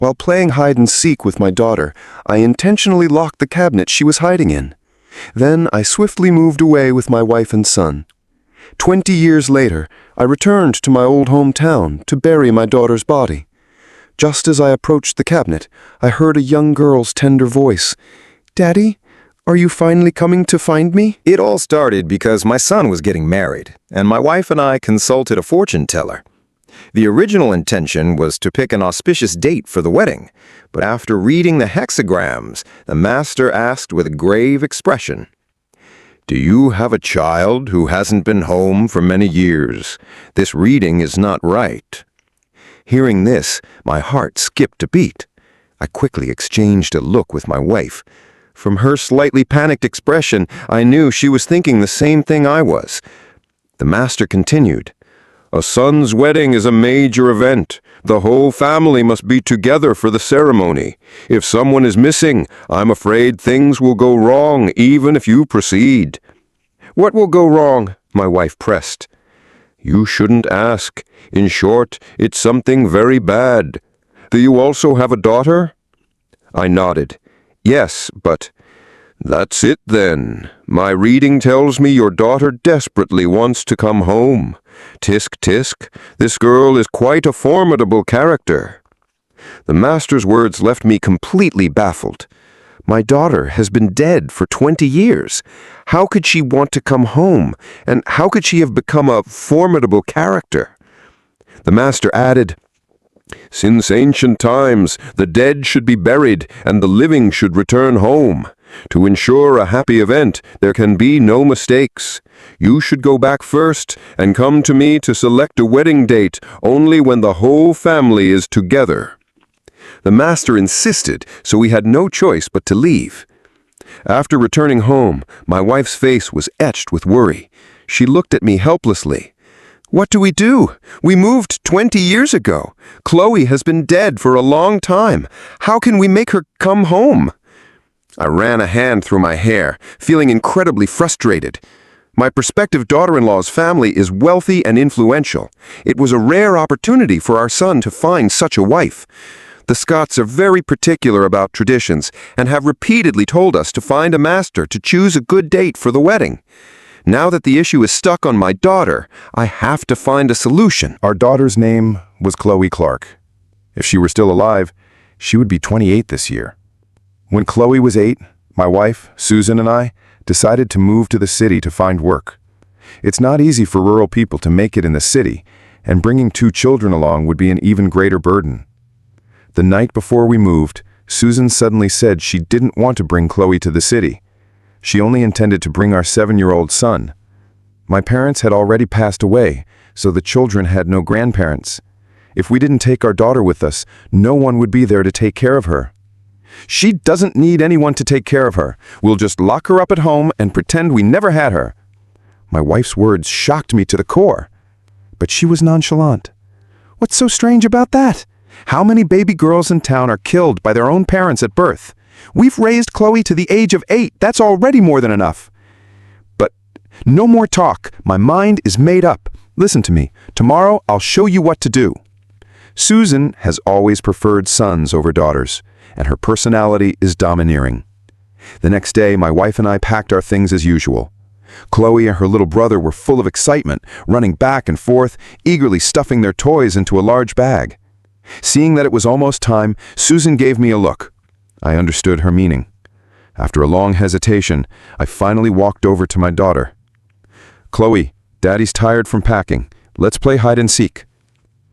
While playing hide-and-seek with my daughter, I intentionally locked the cabinet she was hiding in. Then I swiftly moved away with my wife and son. 20 years later, I returned to my old hometown to bury my daughter's body. Just as I approached the cabinet, I heard a young girl's tender voice. "Daddy, are you finally coming to find me?" It all started because my son was getting married, and my wife and I consulted a fortune teller. The original intention was to pick an auspicious date for the wedding, but after reading the hexagrams, the master asked with a grave expression, "Do you have a child who hasn't been home for many years? This reading is not right." Hearing this, my heart skipped a beat. I quickly exchanged a look with my wife. From her slightly panicked expression, I knew she was thinking the same thing I was. The master continued, "A son's wedding is a major event. The whole family must be together for the ceremony. If someone is missing, I'm afraid things will go wrong even if you proceed." "What will go wrong?" my wife pressed. "You shouldn't ask. In short, it's something very bad. Do you also have a daughter?" I nodded. "Yes, but—" "That's it then. My reading tells me your daughter desperately wants to come home. Tisk, tisk, this girl is quite a formidable character." The master's words left me completely baffled. My daughter has been dead for 20 years. How could she want to come home? And how could she have become a formidable character? The master added, "Since ancient times, the dead should be buried and the living should return home. To ensure a happy event, there can be no mistakes. You should go back first and come to me to select a wedding date only when the whole family is together." The master insisted, so we had no choice but to leave. After returning home, my wife's face was etched with worry. She looked at me helplessly. "What do we do? We moved 20 years ago. Chloe has been dead for a long time. How can we make her come home?" I ran a hand through my hair, feeling incredibly frustrated. My prospective daughter-in-law's family is wealthy and influential. It was a rare opportunity for our son to find such a wife. The Scots are very particular about traditions and have repeatedly told us to find a master to choose a good date for the wedding. Now that the issue is stuck on my daughter, I have to find a solution. Our daughter's name was Chloe Clark. If she were still alive, she would be 28 this year. When Chloe was 8, my wife, Susan, and I decided to move to the city to find work. It's not easy for rural people to make it in the city, and bringing 2 children along would be an even greater burden. The night before we moved, Susan suddenly said she didn't want to bring Chloe to the city. She only intended to bring our 7-year-old son. My parents had already passed away, so the children had no grandparents. If we didn't take our daughter with us, no one would be there to take care of her. "She doesn't need anyone to take care of her. We'll just lock her up at home and pretend we never had her." My wife's words shocked me to the core. But she was nonchalant. "What's so strange about that? How many baby girls in town are killed by their own parents at birth? We've raised Chloe to the age of 8. That's already more than enough." "But no more talk. My mind is made up. Listen to me. Tomorrow I'll show you what to do." Susan has always preferred sons over daughters, and her personality is domineering. The next day, my wife and I packed our things as usual. Chloe and her little brother were full of excitement, running back and forth, eagerly stuffing their toys into a large bag. Seeing that it was almost time, Susan gave me a look. I understood her meaning. After a long hesitation, I finally walked over to my daughter. "Chloe, Daddy's tired from packing. Let's play hide and seek."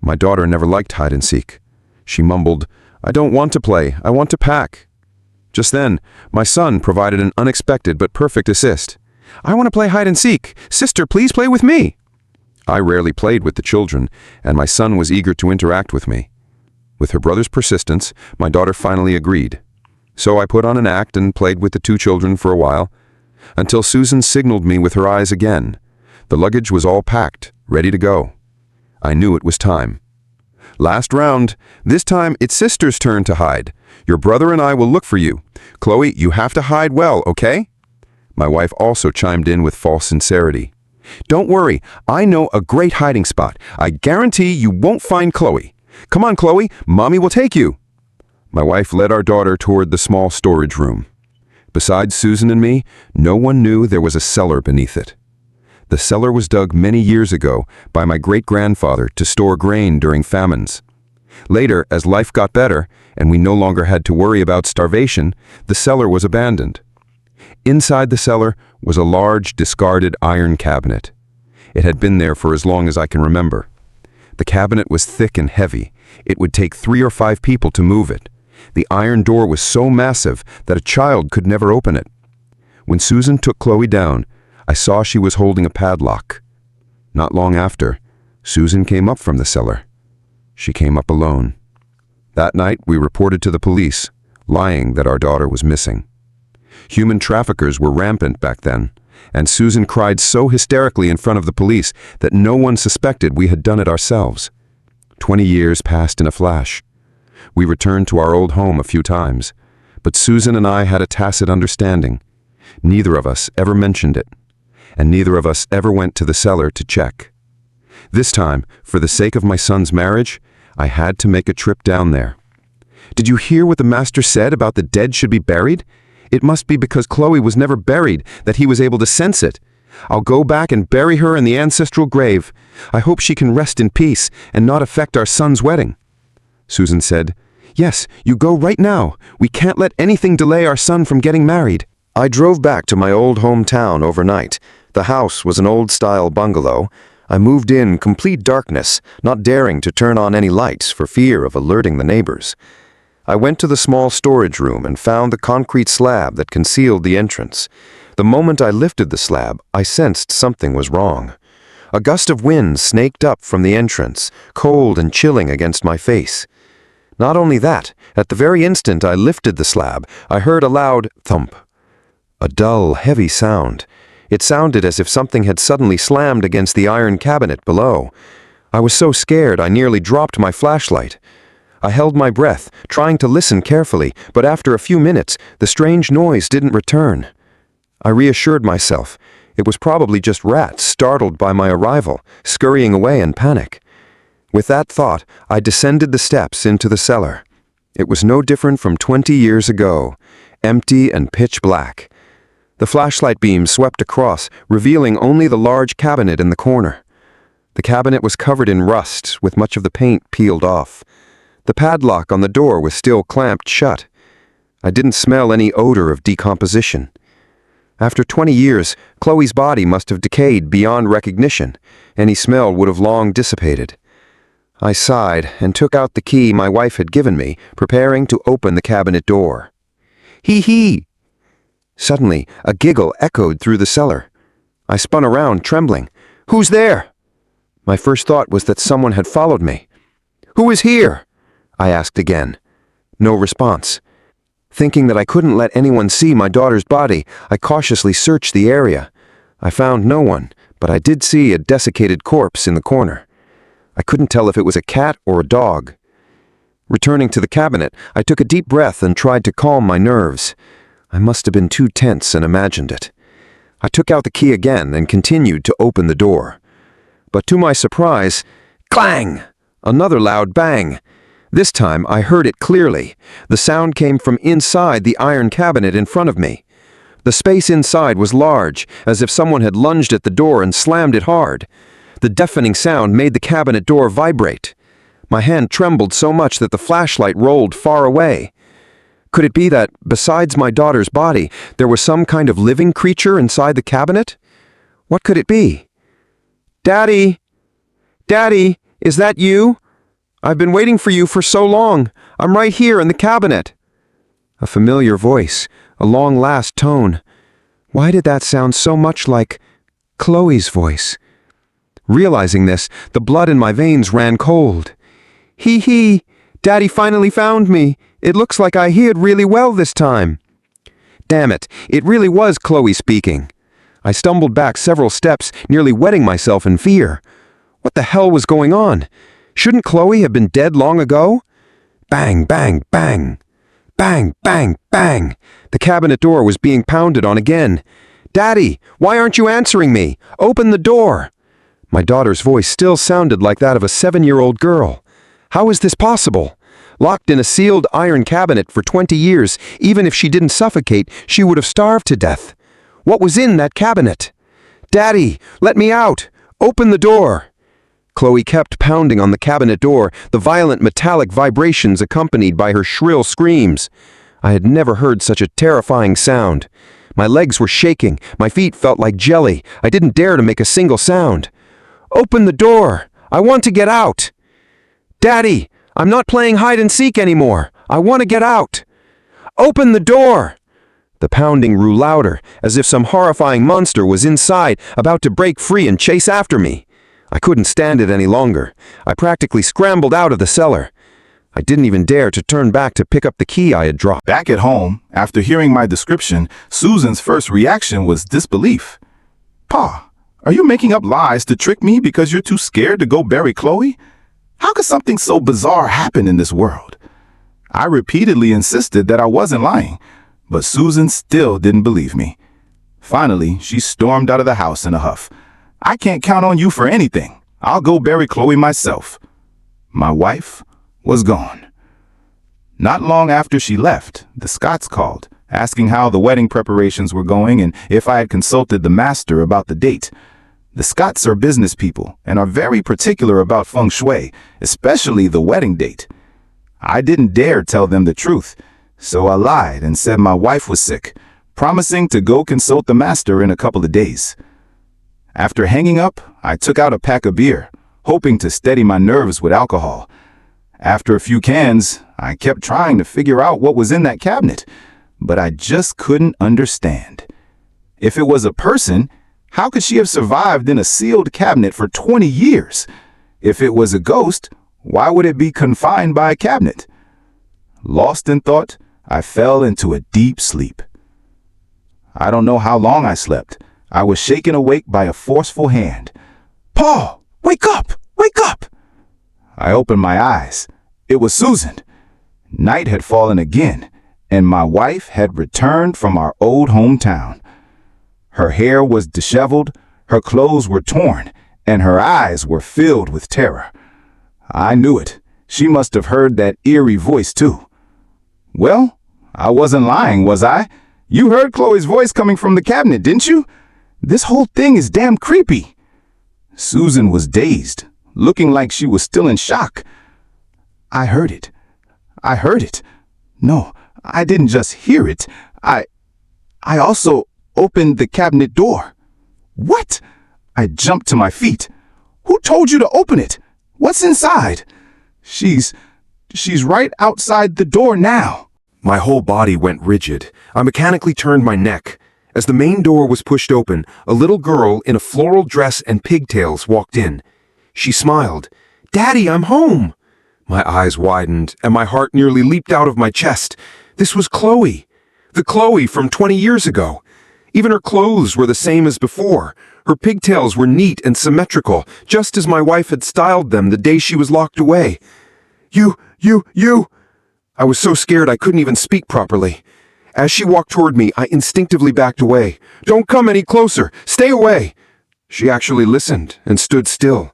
My daughter never liked hide and seek. She mumbled, "I don't want to play. I want to pack." Just then, my son provided an unexpected but perfect assist. "I want to play hide and seek. Sister, please play with me." I rarely played with the children, and my son was eager to interact with me. With her brother's persistence, my daughter finally agreed. So I put on an act and played with the 2 children for a while, until Susan signaled me with her eyes again. The luggage was all packed, ready to go. I knew it was time. "Last round. This time it's sister's turn to hide. Your brother and I will look for you. Chloe, you have to hide well, okay?" My wife also chimed in with false sincerity. "Don't worry, I know a great hiding spot. I guarantee you won't find Chloe. Come on, Chloe, Mommy will take you." My wife led our daughter toward the small storage room. Besides Susan and me, no one knew there was a cellar beneath it. The cellar was dug many years ago by my great-grandfather to store grain during famines. Later, as life got better and we no longer had to worry about starvation, the cellar was abandoned. Inside the cellar was a large, discarded iron cabinet. It had been there for as long as I can remember. The cabinet was thick and heavy. It would take 3 or 5 people to move it. The iron door was so massive that a child could never open it. When Susan took Chloe down, I saw she was holding a padlock. Not long after, Susan came up from the cellar. She came up alone. That night, we reported to the police, lying that our daughter was missing. Human traffickers were rampant back then, and Susan cried so hysterically in front of the police that no one suspected we had done it ourselves. 20 years passed in a flash. We returned to our old home a few times, but Susan and I had a tacit understanding. Neither of us ever mentioned it, and neither of us ever went to the cellar to check. This time, for the sake of my son's marriage, I had to make a trip down there. Did you hear what the master said about the dead should be buried? It must be because Chloe was never buried that he was able to sense it. I'll go back and bury her in the ancestral grave. I hope she can rest in peace and not affect our son's wedding. Susan said, "Yes, you go right now. We can't let anything delay our son from getting married." I drove back to my old hometown overnight. The house was an old-style bungalow. I moved in complete darkness, not daring to turn on any lights for fear of alerting the neighbors. I went to the small storage room and found the concrete slab that concealed the entrance. The moment I lifted the slab, I sensed something was wrong. A gust of wind snaked up from the entrance, cold and chilling against my face. Not only that, at the very instant I lifted the slab, I heard a loud thump. A dull, heavy sound. It sounded as if something had suddenly slammed against the iron cabinet below. I was so scared I nearly dropped my flashlight. I held my breath, trying to listen carefully, but after a few minutes, the strange noise didn't return. I reassured myself. It was probably just rats startled by my arrival, scurrying away in panic. With that thought, I descended the steps into the cellar. It was no different from 20 years ago, empty and pitch black. The flashlight beam swept across, revealing only the large cabinet in the corner. The cabinet was covered in rust, with much of the paint peeled off. The padlock on the door was still clamped shut. I didn't smell any odor of decomposition. After 20 years, Chloe's body must have decayed beyond recognition. Any smell would have long dissipated. I sighed and took out the key my wife had given me, preparing to open the cabinet door. "Hee-hee!" Suddenly, a giggle echoed through the cellar. I spun around, trembling. "Who's there?" My first thought was that someone had followed me. "Who is here?" I asked again. No response. Thinking that I couldn't let anyone see my daughter's body, I cautiously searched the area. I found no one, but I did see a desiccated corpse in the corner. I couldn't tell if it was a cat or a dog. Returning to the cabinet, I took a deep breath and tried to calm my nerves. I must have been too tense and imagined it. I took out the key again and continued to open the door. But to my surprise, clang! Another loud bang. This time I heard it clearly. The sound came from inside the iron cabinet in front of me. The space inside was large, as if someone had lunged at the door and slammed it hard. The deafening sound made the cabinet door vibrate. My hand trembled so much that the flashlight rolled far away. Could it be that, besides my daughter's body, there was some kind of living creature inside the cabinet? What could it be? "Daddy! Daddy, is that you? I've been waiting for you for so long. I'm right here in the cabinet." A familiar voice, a long-last tone. Why did that sound so much like Chloe's voice? Realizing this, the blood in my veins ran cold. "Hee-hee! Daddy finally found me. It looks like I hid really well this time." Damn it, it really was Chloe speaking. I stumbled back several steps, nearly wetting myself in fear. What the hell was going on? Shouldn't Chloe have been dead long ago? Bang, bang, bang. Bang, bang, bang. The cabinet door was being pounded on again. "Daddy, why aren't you answering me? Open the door." My daughter's voice still sounded like that of a 7-year-old girl. How is this possible? Locked in a sealed iron cabinet for 20 years, even if she didn't suffocate, she would have starved to death. What was in that cabinet? "Daddy, let me out! Open the door!" Chloe kept pounding on the cabinet door, the violent metallic vibrations accompanied by her shrill screams. I had never heard such a terrifying sound. My legs were shaking, my feet felt like jelly. I didn't dare to make a single sound. "Open the door! I want to get out!" "Daddy, I'm not playing hide and seek anymore. I want to get out!" "Open the door!" The pounding grew louder, as if some horrifying monster was inside, about to break free and chase after me. I couldn't stand it any longer. I practically scrambled out of the cellar. I didn't even dare to turn back to pick up the key I had dropped. Back at home, after hearing my description, Susan's first reaction was disbelief. "Pa, are you making up lies to trick me because you're too scared to go bury Chloe? How could something so bizarre happen in this world?" I repeatedly insisted that I wasn't lying, but Susan still didn't believe me. Finally, she stormed out of the house in a huff. "I can't count on you for anything. I'll go bury Chloe myself." My wife was gone. Not long after she left, the Scotts called, asking how the wedding preparations were going and if I had consulted the master about the date. The Scotts are business people and are very particular about feng shui, especially the wedding date. I didn't dare tell them the truth, so I lied and said my wife was sick, promising to go consult the master in a couple of days. After hanging up, I took out a pack of beer, hoping to steady my nerves with alcohol. After a few cans, I kept trying to figure out what was in that cabinet, but I just couldn't understand. If it was a person, how could she have survived in a sealed cabinet for 20 years? If it was a ghost, why would it be confined by a cabinet? Lost in thought, I fell into a deep sleep. I don't know how long I slept. I was shaken awake by a forceful hand. "Paul, wake up! Wake up!" I opened my eyes. It was Susan. Night had fallen again, and my wife had returned from our old hometown. Her hair was disheveled, her clothes were torn, and her eyes were filled with terror. I knew it. She must have heard that eerie voice too. Well, I wasn't lying, was I? You heard Chloe's voice coming from the cabinet, didn't you? This whole thing is damn creepy. Susan was dazed, looking like she was still in shock. I heard it. I heard it. No, I didn't just hear it. I also opened the cabinet door. What? I jumped to my feet. Who told you to open it? What's inside? She's right outside the door now. My whole body went rigid. I mechanically turned my neck. As the main door was pushed open, a little girl in a floral dress and pigtails walked in. She smiled. "Daddy, I'm home!" My eyes widened, and my heart nearly leaped out of my chest. This was Chloe. The Chloe from 20 years ago. Even her clothes were the same as before. Her pigtails were neat and symmetrical, just as my wife had styled them the day she was locked away. You! I was so scared I couldn't even speak properly. As she walked toward me, I instinctively backed away. "Don't come any closer! Stay away!" She actually listened and stood still.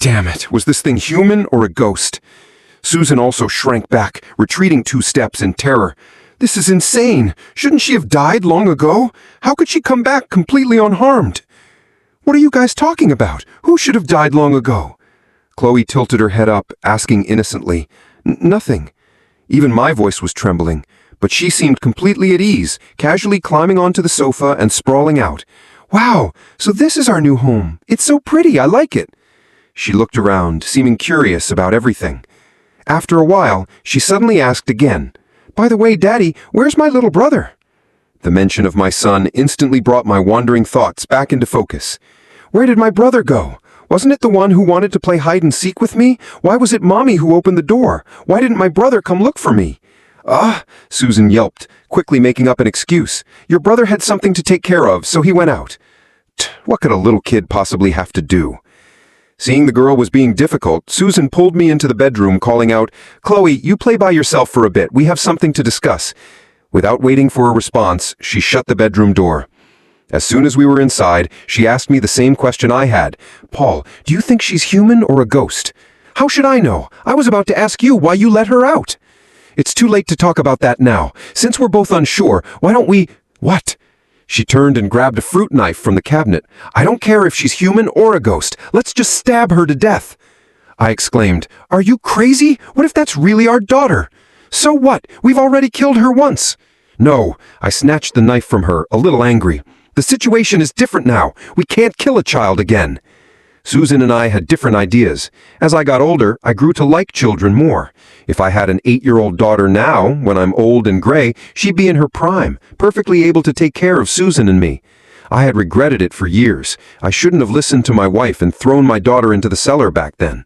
Damn it, was this thing human or a ghost? Susan also shrank back, retreating 2 steps in terror. This is insane! Shouldn't she have died long ago? How could she come back completely unharmed? What are you guys talking about? Who should have died long ago? Chloe tilted her head up, asking innocently. Nothing. Even my voice was trembling, but she seemed completely at ease, casually climbing onto the sofa and sprawling out. Wow, so this is our new home. It's so pretty, I like it. She looked around, seeming curious about everything. After a while, she suddenly asked again, "By the way, Daddy, where's my little brother?" The mention of my son instantly brought my wandering thoughts back into focus. Where did my brother go? Wasn't it the one who wanted to play hide and seek with me? Why was it Mommy who opened the door? Why didn't my brother come look for me? Susan yelped, quickly making up an excuse. Your brother had something to take care of, so he went out. What could a little kid possibly have to do? Seeing the girl was being difficult, Susan pulled me into the bedroom, calling out, Chloe, you play by yourself for a bit. We have something to discuss. Without waiting for a response, she shut the bedroom door. As soon as we were inside, she asked me the same question I had. Paul, do you think she's human or a ghost? How should I know? I was about to ask you why you let her out. It's too late to talk about that now. Since we're both unsure, why don't we— What? She turned and grabbed a fruit knife from the cabinet. I don't care if she's human or a ghost. Let's just stab her to death. I exclaimed, Are you crazy? What if that's really our daughter? So what? We've already killed her once. No, I snatched the knife from her, a little angry. The situation is different now. We can't kill a child again. Susan and I had different ideas. As I got older, I grew to like children more. If I had an 8-year-old daughter now, when I'm old and gray, she'd be in her prime, perfectly able to take care of Susan and me. I had regretted it for years. I shouldn't have listened to my wife and thrown my daughter into the cellar back then.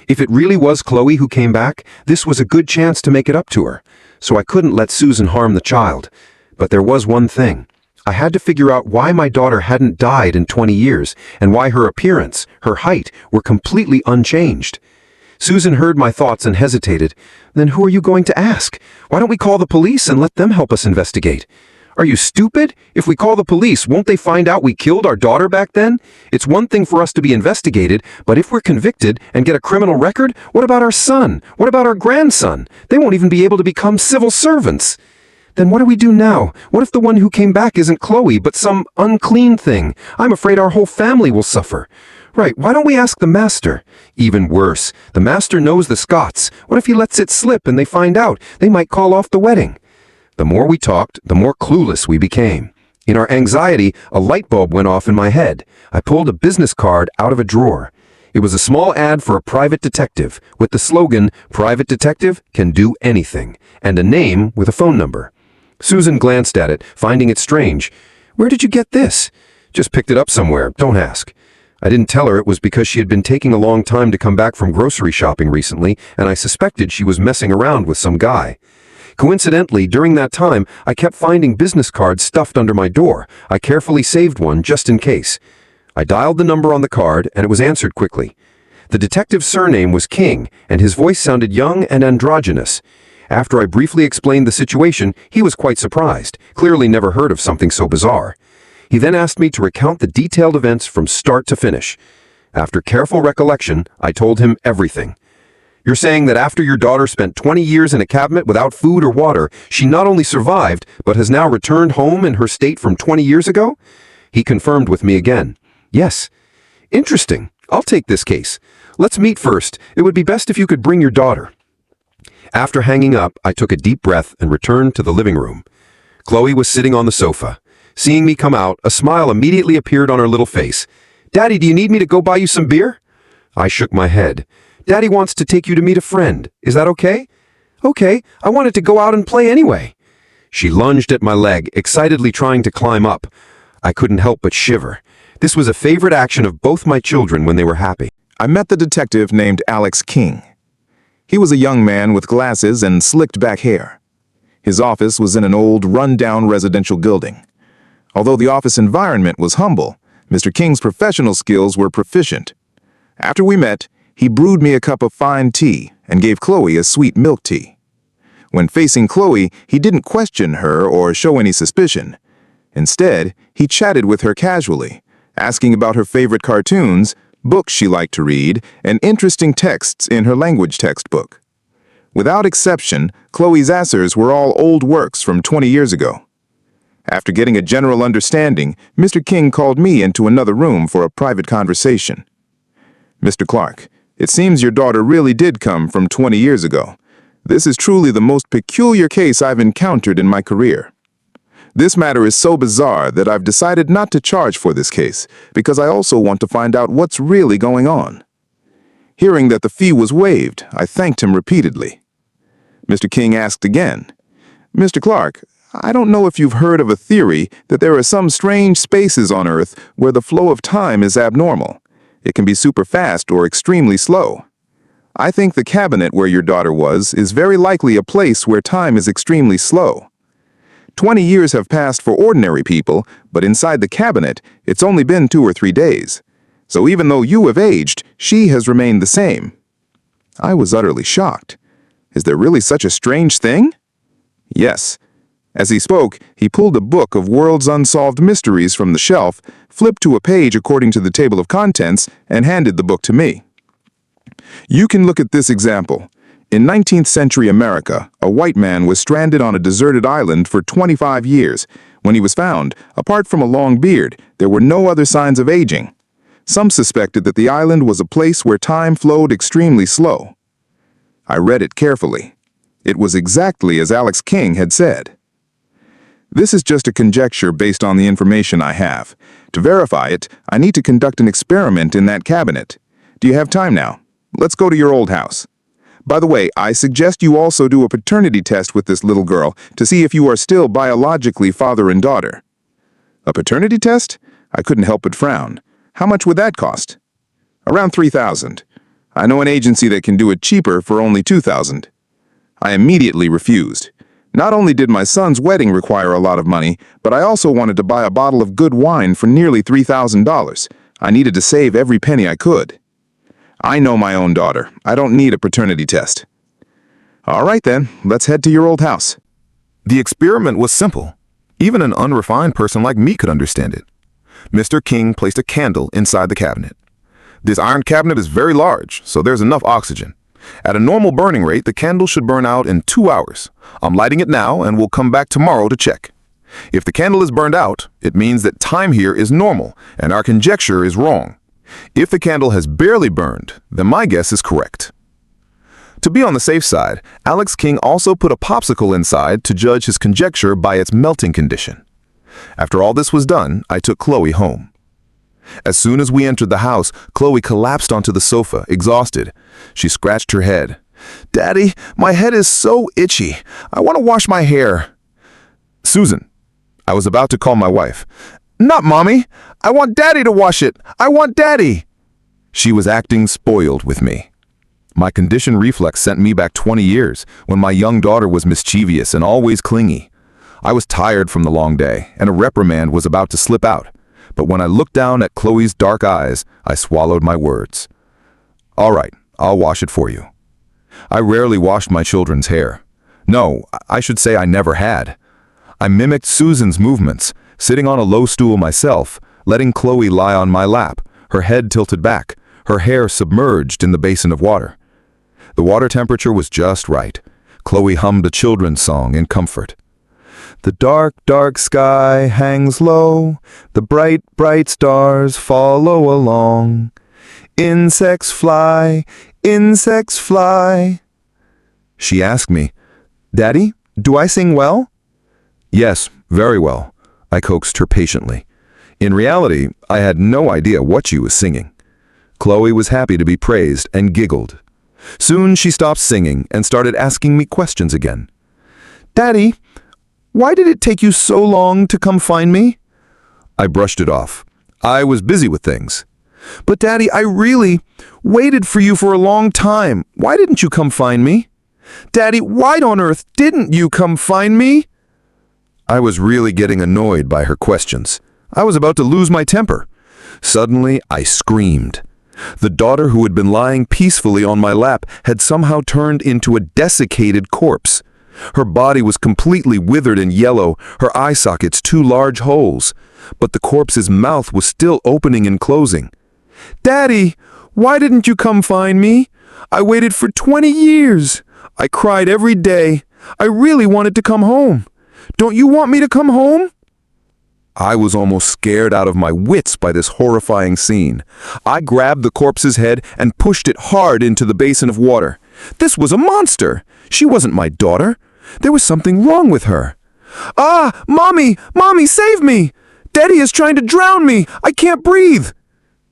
If it really was Chloe who came back, this was a good chance to make it up to her. So I couldn't let Susan harm the child. But there was one thing. I had to figure out why my daughter hadn't died in 20 years, and why her appearance, her height, were completely unchanged. Susan heard my thoughts and hesitated. Then who are you going to ask? Why don't we call the police and let them help us investigate? Are you stupid? If we call the police, won't they find out we killed our daughter back then? It's one thing for us to be investigated, but if we're convicted and get a criminal record, what about our son? What about our grandson? They won't even be able to become civil servants. Then what do we do now? What if the one who came back isn't Chloe, but some unclean thing? I'm afraid our whole family will suffer. Right, why don't we ask the master? Even worse, the master knows the Scots. What if he lets it slip and they find out? They might call off the wedding. The more we talked, the more clueless we became. In our anxiety, a light bulb went off in my head. I pulled a business card out of a drawer. It was a small ad for a private detective, with the slogan, Private Detective can do anything, and a name with a phone number. Susan glanced at it, finding it strange. Where did you get this? Just picked it up somewhere, don't ask. I didn't tell her it was because she had been taking a long time to come back from grocery shopping recently, and I suspected she was messing around with some guy. Coincidentally, during that time, I kept finding business cards stuffed under my door. I carefully saved one just in case. I dialed the number on the card, and it was answered quickly. The detective's surname was King, and his voice sounded young and androgynous. After I briefly explained the situation, he was quite surprised, clearly never heard of something so bizarre. He then asked me to recount the detailed events from start to finish. After careful recollection, I told him everything. You're saying that after your daughter spent 20 years in a cabinet without food or water, she not only survived, but has now returned home in her state from 20 years ago? He confirmed with me again. Yes. Interesting. I'll take this case. Let's meet first. It would be best if you could bring your daughter. After hanging up, I took a deep breath and returned to the living room. Chloe was sitting on the sofa. Seeing me come out, a smile immediately appeared on her little face. Daddy, do you need me to go buy you some beer? I shook my head. Daddy wants to take you to meet a friend. Is that okay? Okay, I wanted to go out and play anyway. She lunged at my leg, excitedly trying to climb up. I couldn't help but shiver. This was a favorite action of both my children when they were happy. I met the detective named Alex King. He was a young man with glasses and slicked back hair. His office was in an old, run-down residential building. Although the office environment was humble, Mr. King's professional skills were proficient. After we met, he brewed me a cup of fine tea and gave Chloe a sweet milk tea. When facing Chloe, he didn't question her or show any suspicion. Instead, he chatted with her casually, asking about her favorite cartoons, books she liked to read, and interesting texts in her language textbook. Without exception, Chloe's answers were all old works from 20 years ago. After getting a general understanding, Mr. King called me into another room for a private conversation. Mr. Clark, it seems your daughter really did come from 20 years ago. This is truly the most peculiar case I've encountered in my career. This matter is so bizarre that I've decided not to charge for this case, because I also want to find out what's really going on. Hearing that the fee was waived, I thanked him repeatedly. Mr. King asked again, Mr. Clark, I don't know if you've heard of a theory that there are some strange spaces on Earth where the flow of time is abnormal. It can be super fast or extremely slow. I think the cabinet where your daughter was is very likely a place where time is extremely slow. 20 years have passed for ordinary people, but inside the cabinet, it's only been 2 or 3 days. So even though you have aged, she has remained the same. I was utterly shocked. Is there really such a strange thing? Yes. As he spoke, he pulled a book of World's Unsolved Mysteries from the shelf, flipped to a page according to the table of contents, and handed the book to me. You can look at this example. In 19th century America, a white man was stranded on a deserted island for 25 years. When he was found, apart from a long beard, there were no other signs of aging. Some suspected that the island was a place where time flowed extremely slow. I read it carefully. It was exactly as Alex King had said. This is just a conjecture based on the information I have. To verify it, I need to conduct an experiment in that cabinet. Do you have time now? Let's go to your old house. By the way, I suggest you also do a paternity test with this little girl to see if you are still biologically father and daughter. A paternity test? I couldn't help but frown. How much would that cost? Around $3,000. I know an agency that can do it cheaper for only $2,000. I immediately refused. Not only did my son's wedding require a lot of money, but I also wanted to buy a bottle of good wine for nearly $3,000. I needed to save every penny I could. I know my own daughter. I don't need a paternity test. All right then, let's head to your old house. The experiment was simple. Even an unrefined person like me could understand it. Mr. King placed a candle inside the cabinet. This iron cabinet is very large, so there's enough oxygen. At a normal burning rate, the candle should burn out in 2 hours. I'm lighting it now and will come back tomorrow to check. If the candle is burned out, it means that time here is normal and our conjecture is wrong. If the candle has barely burned, then my guess is correct. To be on the safe side, Alex King also put a popsicle inside to judge his conjecture by its melting condition. After all this was done, I took Chloe home. As soon as we entered the house, Chloe collapsed onto the sofa, exhausted. She scratched her head. "Daddy, my head is so itchy. I want to wash my hair." "Susan," I was about to call my wife. "Not Mommy. I want Daddy to wash it. I want Daddy." She was acting spoiled with me. My conditioned reflex sent me back 20 years, when my young daughter was mischievous and always clingy. I was tired from the long day, and a reprimand was about to slip out. But when I looked down at Chloe's dark eyes, I swallowed my words. "All right, I'll wash it for you." I rarely washed my children's hair. No, I should say I never had. I mimicked Susan's movements, sitting on a low stool myself, letting Chloe lie on my lap, her head tilted back, her hair submerged in the basin of water. The water temperature was just right. Chloe hummed a children's song in comfort. "The dark, dark sky hangs low, the bright, bright stars follow along. Insects fly, insects fly." She asked me, "Daddy, do I sing well?" "Yes, very well," I coaxed her patiently. In reality, I had no idea what she was singing. Chloe was happy to be praised and giggled. Soon she stopped singing and started asking me questions again. "Daddy, why did it take you so long to come find me?" I brushed it off. I was busy with things. "But Daddy, I really waited for you for a long time. Why didn't you come find me?" "Daddy, why on earth didn't you come find me?" I was really getting annoyed by her questions. I was about to lose my temper. Suddenly, I screamed. The daughter who had been lying peacefully on my lap had somehow turned into a desiccated corpse. Her body was completely withered and yellow, her eye sockets 2 large holes. But the corpse's mouth was still opening and closing. "Daddy, why didn't you come find me? I waited for 20 years. I cried every day. I really wanted to come home. Don't you want me to come home?" I was almost scared out of my wits by this horrifying scene. I grabbed the corpse's head and pushed it hard into the basin of water. This was a monster. She wasn't my daughter. There was something wrong with her. "Ah, Mommy! Mommy, save me! Daddy is trying to drown me! I can't breathe!"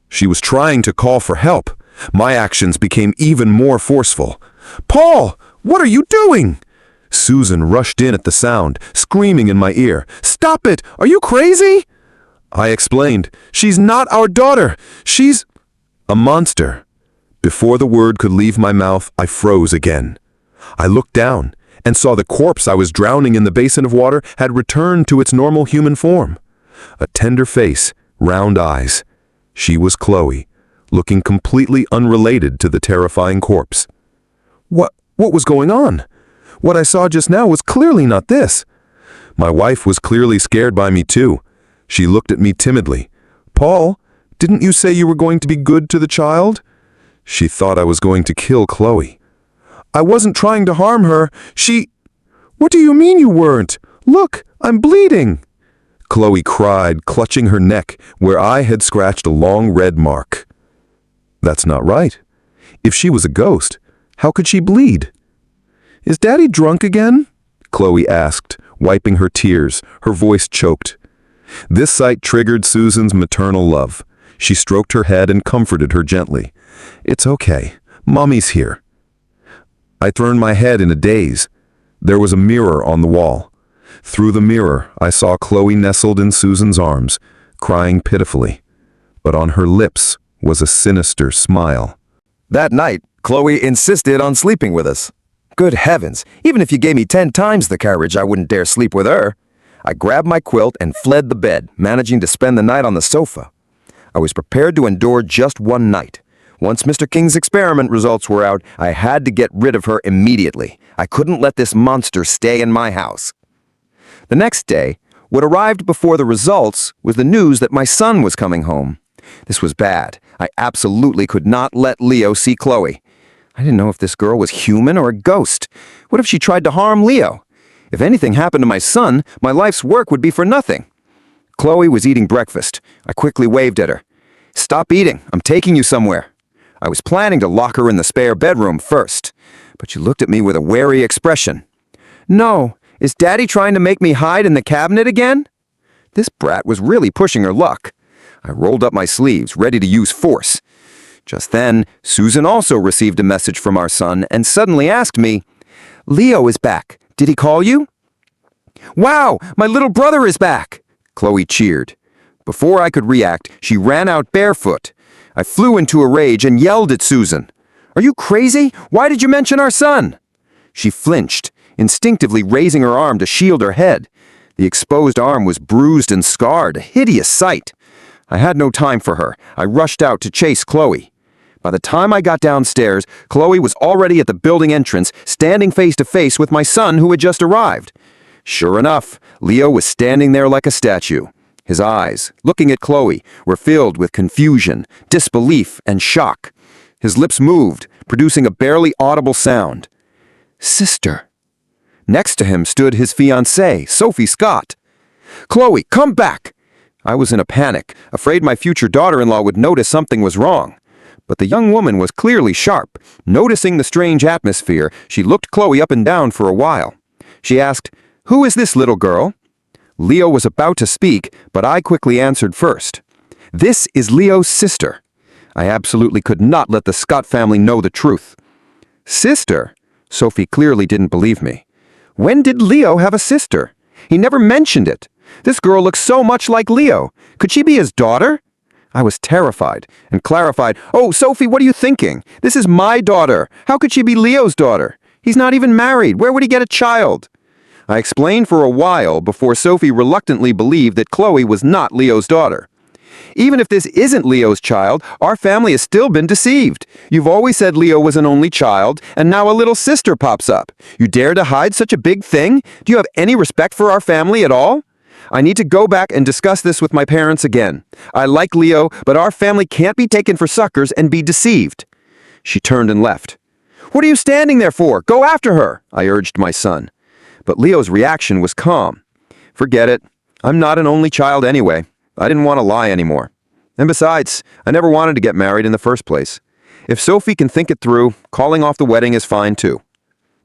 She was trying to call for help. My actions became even more forceful. "Paul, what are you doing?" Susan rushed in at the sound, screaming in my ear. "Stop it! Are you crazy?" I explained. "She's not our daughter. She's a monster." Before the word could leave my mouth, I froze again. I looked down and saw the corpse I was drowning in the basin of water had returned to its normal human form. A tender face, round eyes. She was Chloe, looking completely unrelated to the terrifying corpse. What was going on? What I saw just now was clearly not this. My wife was clearly scared by me too. She looked at me timidly. "Paul, didn't you say you were going to be good to the child?" She thought I was going to kill Chloe. I wasn't trying to harm her. What do you mean you weren't? Look, I'm bleeding. Chloe cried, clutching her neck where I had scratched a long red mark. That's not right. If she was a ghost, how could she bleed? Is Daddy drunk again? Chloe asked, wiping her tears, her voice choked. This sight triggered Susan's maternal love. She stroked her head and comforted her gently. It's okay. Mommy's here. I turned my head in a daze. There was a mirror on the wall. Through the mirror, I saw Chloe nestled in Susan's arms, crying pitifully. But on her lips was a sinister smile. That night, Chloe insisted on sleeping with us. Good heavens, even if you gave me 10 times the courage, I wouldn't dare sleep with her. I grabbed my quilt and fled the bed, managing to spend the night on the sofa. I was prepared to endure just one night. Once Mr. King's experiment results were out, I had to get rid of her immediately. I couldn't let this monster stay in my house. The next day, what arrived before the results was the news that my son was coming home. This was bad. I absolutely could not let Leo see Chloe. I didn't know if this girl was human or a ghost. What if she tried to harm Leo? If anything happened to my son, my life's work would be for nothing. Chloe was eating breakfast. I quickly waved at her. Stop eating. I'm taking you somewhere. I was planning to lock her in the spare bedroom first, but she looked at me with a wary expression. No, is Daddy trying to make me hide in the cabinet again? This brat was really pushing her luck. I rolled up my sleeves, ready to use force. Just then, Susan also received a message from our son and suddenly asked me, Leo is back. Did he call you? Wow, my little brother is back! Chloe cheered. Before I could react, she ran out barefoot. I flew into a rage and yelled at Susan. Are you crazy? Why did you mention our son? She flinched, instinctively raising her arm to shield her head. The exposed arm was bruised and scarred, a hideous sight. I had no time for her. I rushed out to chase Chloe. By the time I got downstairs, Chloe was already at the building entrance, standing face to face with my son who had just arrived. Sure enough, Leo was standing there like a statue. His eyes, looking at Chloe, were filled with confusion, disbelief, and shock. His lips moved, producing a barely audible sound. Sister. Next to him stood his fiancée, Sophie Scott. Chloe, come back! I was in a panic, afraid my future daughter-in-law would notice something was wrong. But the young woman was clearly sharp. Noticing the strange atmosphere, she looked Chloe up and down for a while. She asked, Who is this little girl? Leo was about to speak, but I quickly answered first. This is Leo's sister. I absolutely could not let the Scott family know the truth. Sister? Sophie clearly didn't believe me. When did Leo have a sister? He never mentioned it. This girl looks so much like Leo. Could she be his daughter? I was terrified and clarified, Oh, Sophie, what are you thinking? This is my daughter. How could she be Leo's daughter? He's not even married. Where would he get a child? I explained for a while before Sophie reluctantly believed that Chloe was not Leo's daughter. Even if this isn't Leo's child, our family has still been deceived. You've always said Leo was an only child, and now a little sister pops up. You dare to hide such a big thing? Do you have any respect for our family at all? I need to go back and discuss this with my parents again. I like Leo, but our family can't be taken for suckers and be deceived. She turned and left. What are you standing there for? Go after her, I urged my son. But Leo's reaction was calm. Forget it. I'm not an only child anyway. I didn't want to lie anymore. And besides, I never wanted to get married in the first place. If Sophie can think it through, calling off the wedding is fine too.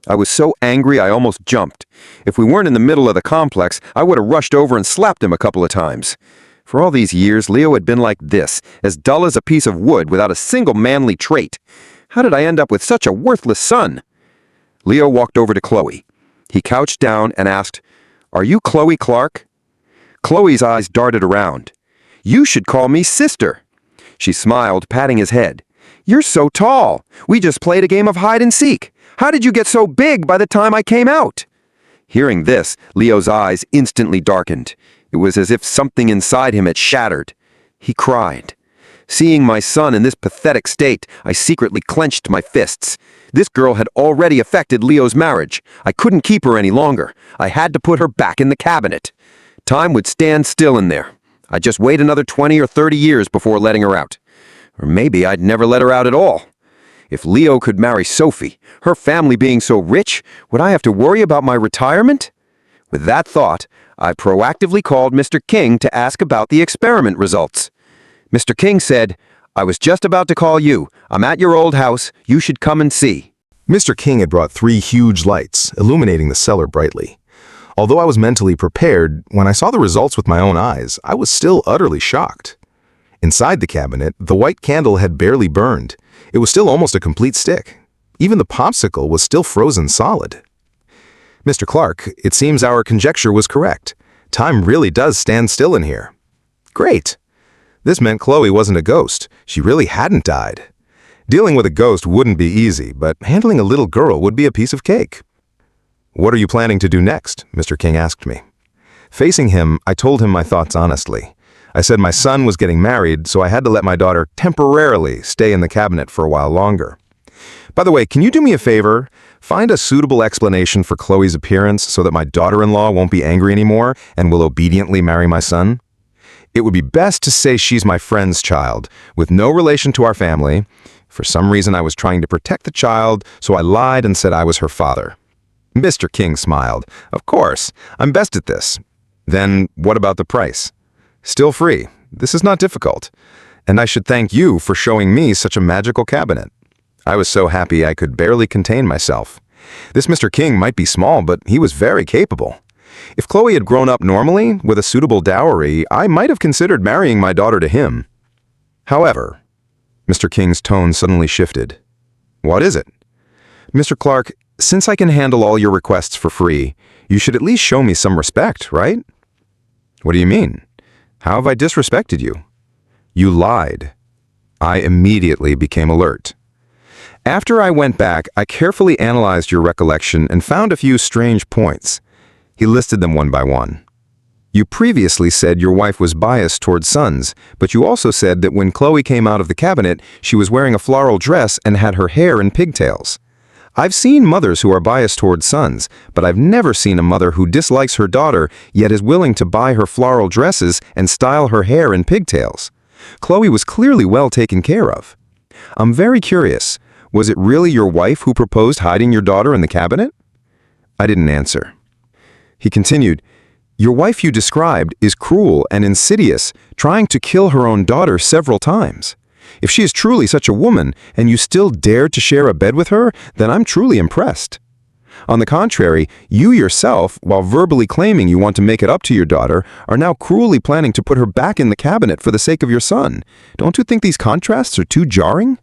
I was so angry I almost jumped. If we weren't in the middle of the complex, I would have rushed over and slapped him a couple of times. For all these years, Leo had been like this, as dull as a piece of wood without a single manly trait. How did I end up with such a worthless son? Leo walked over to Chloe. He couched down and asked, Are you Chloe Clark? Chloe's eyes darted around. You should call me sister. She smiled, patting his head. You're so tall. We just played a game of hide and seek. How did you get so big by the time I came out? Hearing this, Leo's eyes instantly darkened. It was as if something inside him had shattered. He cried. Seeing my son in this pathetic state, I secretly clenched my fists. This girl had already affected Leo's marriage. I couldn't keep her any longer. I had to put her back in the cabinet. Time would stand still in there. I'd just wait another 20 or 30 years before letting her out. Or maybe I'd never let her out at all. If Leo could marry Sophie, her family being so rich, would I have to worry about my retirement? With that thought, I proactively called Mr. King to ask about the experiment results. Mr. King said, "I was just about to call you. I'm at your old house. You should come and see." Mr. King had brought 3 huge lights, illuminating the cellar brightly. Although I was mentally prepared, when I saw the results with my own eyes, I was still utterly shocked. Inside the cabinet, the white candle had barely burned. It was still almost a complete stick. Even the popsicle was still frozen solid. Mr. Clark, it seems our conjecture was correct. Time really does stand still in here. Great. This meant Chloe wasn't a ghost. She really hadn't died. Dealing with a ghost wouldn't be easy, but handling a little girl would be a piece of cake. "What are you planning to do next?" Mr. King asked me. Facing him, I told him my thoughts honestly. I said my son was getting married, so I had to let my daughter temporarily stay in the cabinet for a while longer. By the way, can you do me a favor? Find a suitable explanation for Chloe's appearance so that my daughter-in-law won't be angry anymore and will obediently marry my son. It would be best to say she's my friend's child, with no relation to our family. For some reason, I was trying to protect the child, so I lied and said I was her father. Mr. King smiled. "Of course, I'm best at this." "Then what about the price?" "Still free. This is not difficult. And I should thank you for showing me such a magical cabinet." I was so happy I could barely contain myself. This Mr. King might be small, but he was very capable. If Chloe had grown up normally, with a suitable dowry, I might have considered marrying my daughter to him. However, Mr. King's tone suddenly shifted. "What is it?" "Mr. Clark, since I can handle all your requests for free, you should at least show me some respect, right?" "What do you mean? How have I disrespected you?" "You lied." I immediately became alert. "After I went back, I carefully analyzed your recollection and found a few strange points." He listed them one by one. "You previously said your wife was biased toward sons, but you also said that when Chloe came out of the cabinet, she was wearing a floral dress and had her hair in pigtails. I've seen mothers who are biased toward sons, but I've never seen a mother who dislikes her daughter yet is willing to buy her floral dresses and style her hair in pigtails. Chloe was clearly well taken care of. I'm very curious, was it really your wife who proposed hiding your daughter in the cabinet?" I didn't answer. He continued, "Your wife you described is cruel and insidious, trying to kill her own daughter several times. If she is truly such a woman, and you still dare to share a bed with her, then I'm truly impressed. On the contrary, you yourself, while verbally claiming you want to make it up to your daughter, are now cruelly planning to put her back in the cabinet for the sake of your son. Don't you think these contrasts are too jarring?"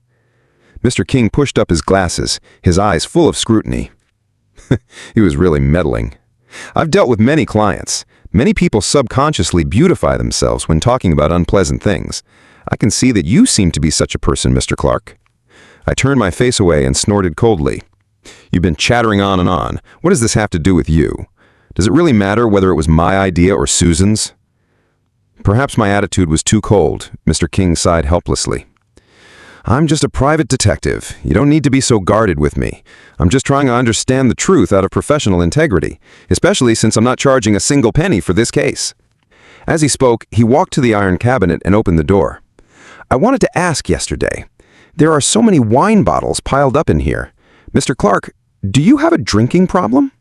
Mr. King pushed up his glasses, his eyes full of scrutiny. He was really meddling. "I've dealt with many clients. Many people subconsciously beautify themselves when talking about unpleasant things. I can see that you seem to be such a person, Mr. Clark." I turned my face away and snorted coldly. "You've been chattering on and on. What does this have to do with you? Does it really matter whether it was my idea or Susan's?" Perhaps my attitude was too cold. Mr. King sighed helplessly. "I'm just a private detective. You don't need to be so guarded with me. I'm just trying to understand the truth out of professional integrity, especially since I'm not charging a single penny for this case." As he spoke, he walked to the iron cabinet and opened the door. "I wanted to ask yesterday. There are so many wine bottles piled up in here. Mr. Clark, do you have a drinking problem?"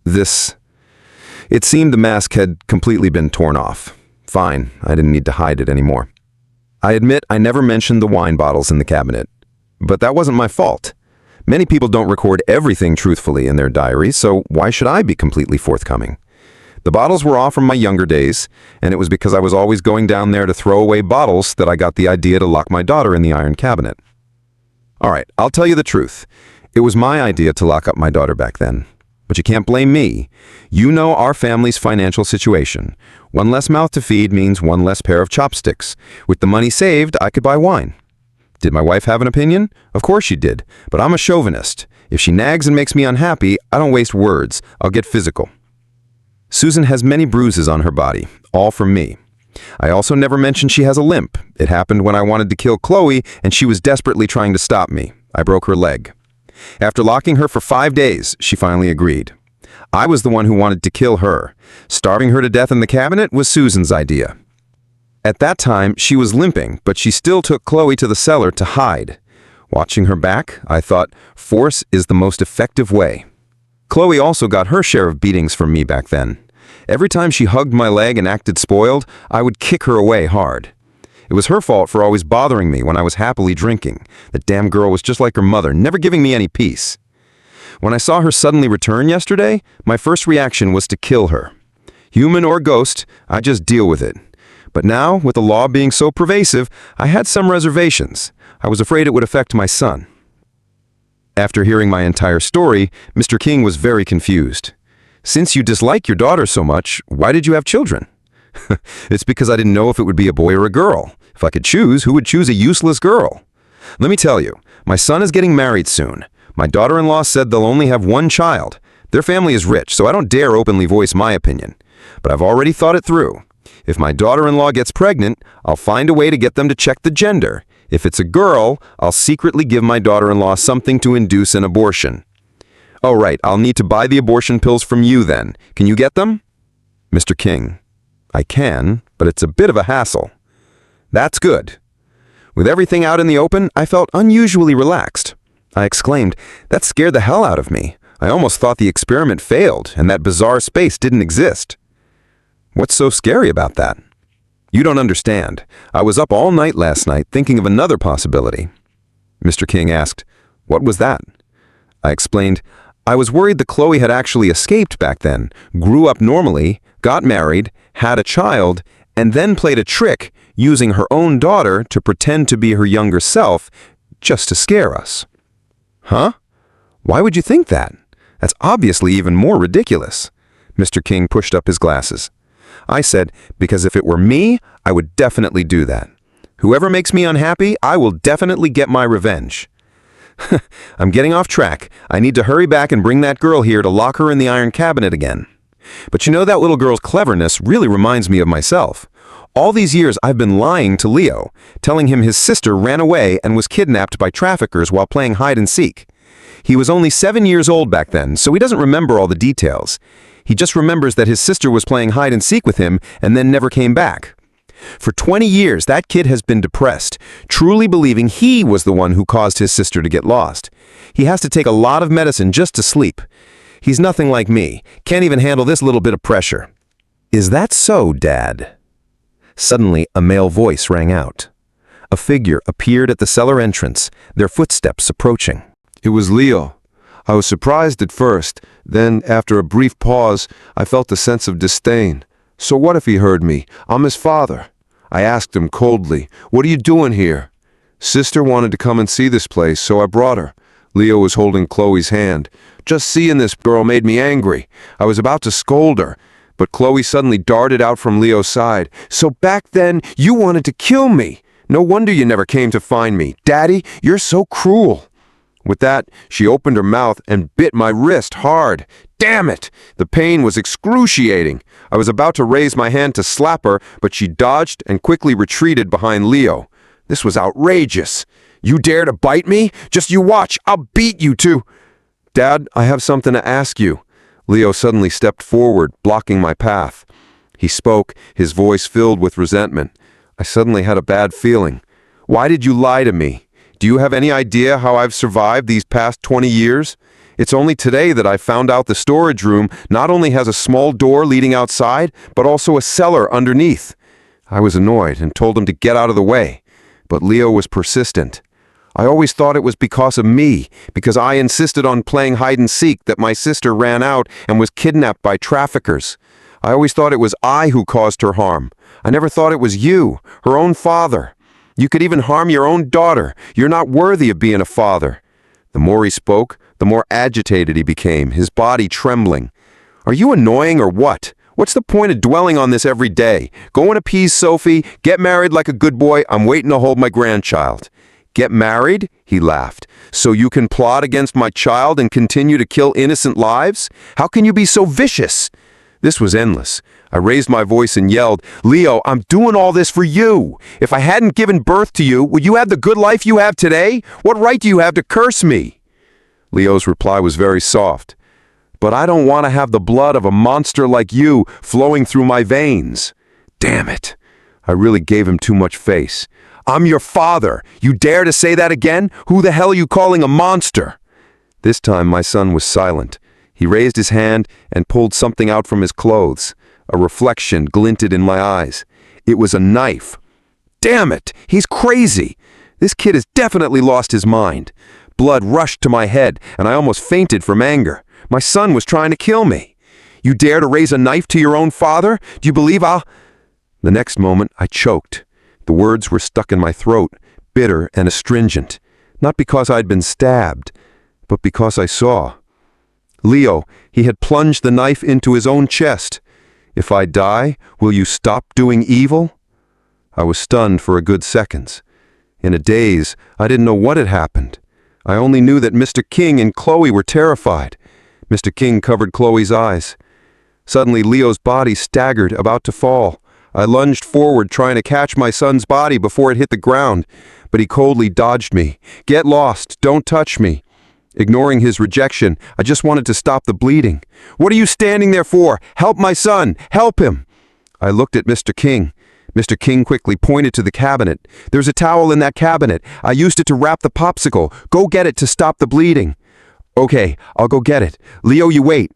It seemed the mask had completely been torn off. Fine, I didn't need to hide it anymore. I admit I never mentioned the wine bottles in the cabinet. But that wasn't my fault. Many people don't record everything truthfully in their diaries, so why should I be completely forthcoming? The bottles were all from my younger days, and it was because I was always going down there to throw away bottles that I got the idea to lock my daughter in the iron cabinet. All right, I'll tell you the truth. It was my idea to lock up my daughter back then. But you can't blame me. You know our family's financial situation. One less mouth to feed means one less pair of chopsticks. With the money saved, I could buy wine. Did my wife have an opinion? Of course she did, but I'm a chauvinist. If she nags and makes me unhappy, I don't waste words. I'll get physical. Susan has many bruises on her body, all from me. I also never mentioned she has a limp. It happened when I wanted to kill Chloe, and she was desperately trying to stop me. I broke her leg. After locking her for 5 days, she finally agreed. I was the one who wanted to kill her. Starving her to death in the cabinet was Susan's idea. At that time, she was limping, but she still took Chloe to the cellar to hide. Watching her back, I thought, force is the most effective way. Chloe also got her share of beatings from me back then. Every time she hugged my leg and acted spoiled, I would kick her away hard. It was her fault for always bothering me when I was happily drinking. That damn girl was just like her mother, never giving me any peace. When I saw her suddenly return yesterday, my first reaction was to kill her. Human or ghost, I just deal with it. But now, with the law being so pervasive, I had some reservations. I was afraid it would affect my son. After hearing my entire story, Mr. King was very confused. Since you dislike your daughter so much, why did you have children? It's because I didn't know if it would be a boy or a girl. If I could choose, who would choose a useless girl? Let me tell you, my son is getting married soon. My daughter-in-law said they'll only have one child. Their family is rich, so I don't dare openly voice my opinion. But I've already thought it through. If my daughter-in-law gets pregnant, I'll find a way to get them to check the gender. If it's a girl, I'll secretly give my daughter-in-law something to induce an abortion. Oh, right, I'll need to buy the abortion pills from you then. Can you get them? Mr. King: I can, but it's a bit of a hassle. That's good. With everything out in the open, I felt unusually relaxed. I exclaimed, that scared the hell out of me. I almost thought the experiment failed and that bizarre space didn't exist. What's so scary about that? You don't understand. I was up all night last night thinking of another possibility. Mr. King asked, what was that? I explained, I was worried that Chloe had actually escaped back then, grew up normally, got married, had a child, and then played a trick using her own daughter to pretend to be her younger self just to scare us. Huh? Why would you think that? That's obviously even more ridiculous. Mr. King pushed up his glasses. I said, because if it were me, I would definitely do that. Whoever makes me unhappy, I will definitely get my revenge. I'm getting off track. I need to hurry back and bring that girl here to lock her in the iron cabinet again. But you know, that little girl's cleverness really reminds me of myself. All these years I've been lying to Leo, telling him his sister ran away and was kidnapped by traffickers while playing hide and seek. He was only 7 years old back then, so he doesn't remember all the details. He just remembers that his sister was playing hide and seek with him and then never came back. For 20 years, that kid has been depressed, truly believing he was the one who caused his sister to get lost. He has to take a lot of medicine just to sleep. He's nothing like me, can't even handle this little bit of pressure. Is that so, Dad? Suddenly, a male voice rang out. A figure appeared at the cellar entrance, their footsteps approaching. It was Leo. I was surprised at first, then, after a brief pause, I felt a sense of disdain. So what if he heard me? I'm his father. I asked him coldly, "What are you doing here?" Sister wanted to come and see this place, so I brought her. Leo was holding Chloe's hand. Just seeing this girl made me angry. I was about to scold her, but Chloe suddenly darted out from Leo's side. "So back then, you wanted to kill me. No wonder you never came to find me. Daddy, you're so cruel." With that, she opened her mouth and bit my wrist hard. Damn it! The pain was excruciating. I was about to raise my hand to slap her, but she dodged and quickly retreated behind Leo. This was outrageous. "You dare to bite me? Just you watch, I'll beat you too." "Dad, I have something to ask you." Leo suddenly stepped forward, blocking my path. He spoke, his voice filled with resentment. I suddenly had a bad feeling. "Why did you lie to me? Do you have any idea how I've survived these past 20 years? It's only today that I found out the storage room not only has a small door leading outside, but also a cellar underneath." I was annoyed and told him to get out of the way, but Leo was persistent. "I always thought it was because of me, because I insisted on playing hide and seek, that my sister ran out and was kidnapped by traffickers. I always thought it was I who caused her harm. I never thought it was you, her own father. You could even harm your own daughter. You're not worthy of being a father." The more he spoke, the more agitated he became, his body trembling. "Are you annoying or what? What's the point of dwelling on this every day? Go and appease Sophie, get married like a good boy. I'm waiting to hold my grandchild." "Get married?" he laughed. "So you can plot against my child and continue to kill innocent lives? How can you be so vicious?" This was endless. I raised my voice and yelled, "Leo, I'm doing all this for you. If I hadn't given birth to you, would you have the good life you have today? What right do you have to curse me?" Leo's reply was very soft. "But I don't want to have the blood of a monster like you flowing through my veins." Damn it. I really gave him too much face. I'm your father. You dare to say that again? Who the hell are you calling a monster?" This time my son was silent. He raised his hand and pulled something out from his clothes. A reflection glinted in my eyes. It was a knife. Damn it! He's crazy! This kid has definitely lost his mind. Blood rushed to my head, and I almost fainted from anger. My son was trying to kill me. "You dare to raise a knife to your own father? Do you believe I'll—" The next moment, I choked. The words were stuck in my throat, bitter and astringent. Not because I'd been stabbed, but because I saw. Leo, he had plunged the knife into his own chest. "If I die, will you stop doing evil?" I was stunned for a good seconds. In a daze, I didn't know what had happened. I only knew that Mr. King and Chloe were terrified. Mr. King covered Chloe's eyes. Suddenly, Leo's body staggered, about to fall. I lunged forward, trying to catch my son's body before it hit the ground, but he coldly dodged me. "Get lost! Don't touch me!" Ignoring his rejection, I just wanted to stop the bleeding. "What are you standing there for? Help my son! Help him!" I looked at Mr. King. Mr. King quickly pointed to the cabinet. "There's a towel in that cabinet. I used it to wrap the popsicle. Go get it to stop the bleeding." "Okay, I'll go get it. Leo, you wait."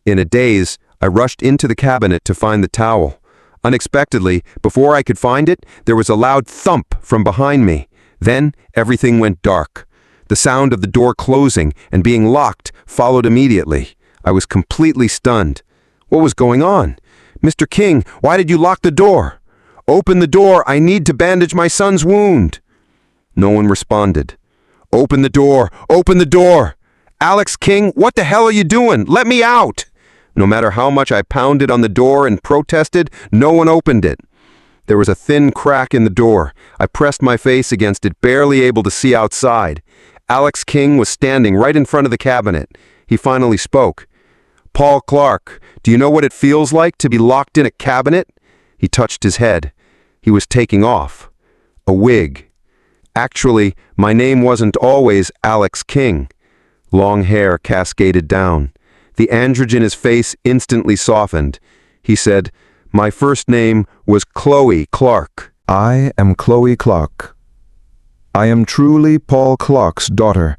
In a daze, I rushed into the cabinet to find the towel. Unexpectedly, before I could find it, there was a loud thump from behind me. Then, everything went dark. The sound of the door closing and being locked followed immediately. I was completely stunned. What was going on? "Mr. King, why did you lock the door?" "Open the door, I need to bandage my son's wound." No one responded. "Open the door, open the door!" "Alex King, what the hell are you doing? Let me out!" No matter how much I pounded on the door and protested, no one opened it. There was a thin crack in the door. I pressed my face against it, barely able to see outside. Alex King was standing right in front of the cabinet. He finally spoke. "Paul Clark, do you know what it feels like to be locked in a cabinet?" He touched his head. He was taking off. A wig. Actually, my name wasn't always Alex King. Long hair cascaded down. The androgen in his face instantly softened. He said, "My first name was Chloe Clark." I am Chloe Clark. I am truly Paul Clark's daughter.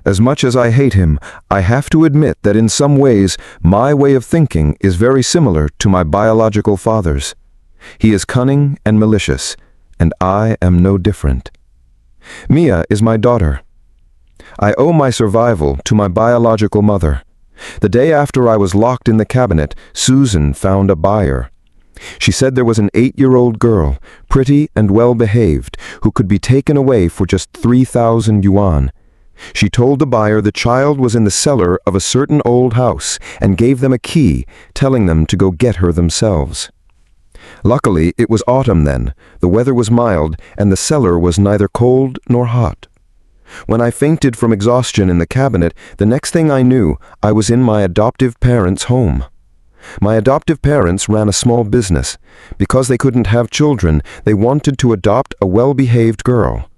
As much as I hate him, I have to admit that in some ways, my way of thinking is very similar to my biological father's. He is cunning and malicious, and I am no different. Mia is my daughter. I owe my survival to my biological mother. The day after I was locked in the cabinet, Susan found a buyer. She said there was an 8-year-old girl, pretty and well-behaved, who could be taken away for just 3,000 yuan. She told the buyer the child was in the cellar of a certain old house and gave them a key, telling them to go get her themselves. Luckily, it was autumn then, the weather was mild, and the cellar was neither cold nor hot. When I fainted from exhaustion in the cabinet, the next thing I knew, I was in my adoptive parents' home. My adoptive parents ran a small business. Because they couldn't have children, they wanted to adopt a well-behaved girl.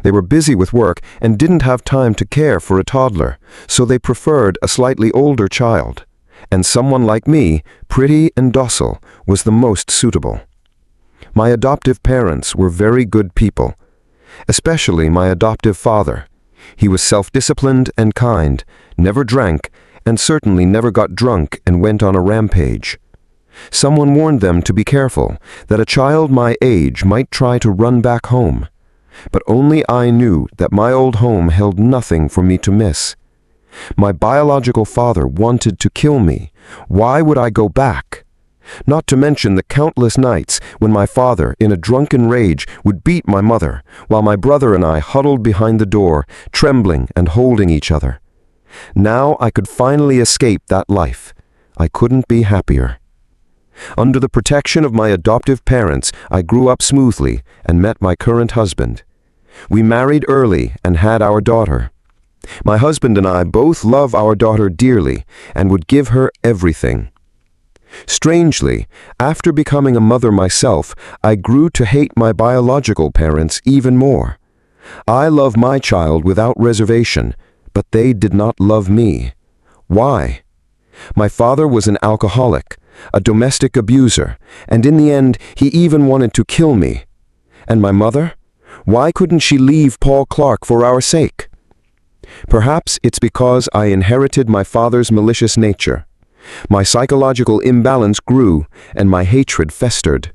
They were busy with work and didn't have time to care for a toddler, so they preferred a slightly older child. And someone like me, pretty and docile, was the most suitable. My adoptive parents were very good people. Especially my adoptive father. He was self-disciplined and kind, never drank, and certainly never got drunk and went on a rampage. Someone warned them to be careful, that a child my age might try to run back home. But only I knew that my old home held nothing for me to miss. My biological father wanted to kill me. Why would I go back? Not to mention the countless nights when my father, in a drunken rage, would beat my mother, while my brother and I huddled behind the door, trembling and holding each other. Now I could finally escape that life. I couldn't be happier. Under the protection of my adoptive parents, I grew up smoothly and met my current husband. We married early and had our daughter. My husband and I both love our daughter dearly and would give her everything. Strangely, after becoming a mother myself, I grew to hate my biological parents even more. I love my child without reservation, but they did not love me. Why? My father was an alcoholic, a domestic abuser, and in the end, he even wanted to kill me. And my mother? Why couldn't she leave Paul Clark for our sake? Perhaps it's because I inherited my father's malicious nature. My psychological imbalance grew, and my hatred festered.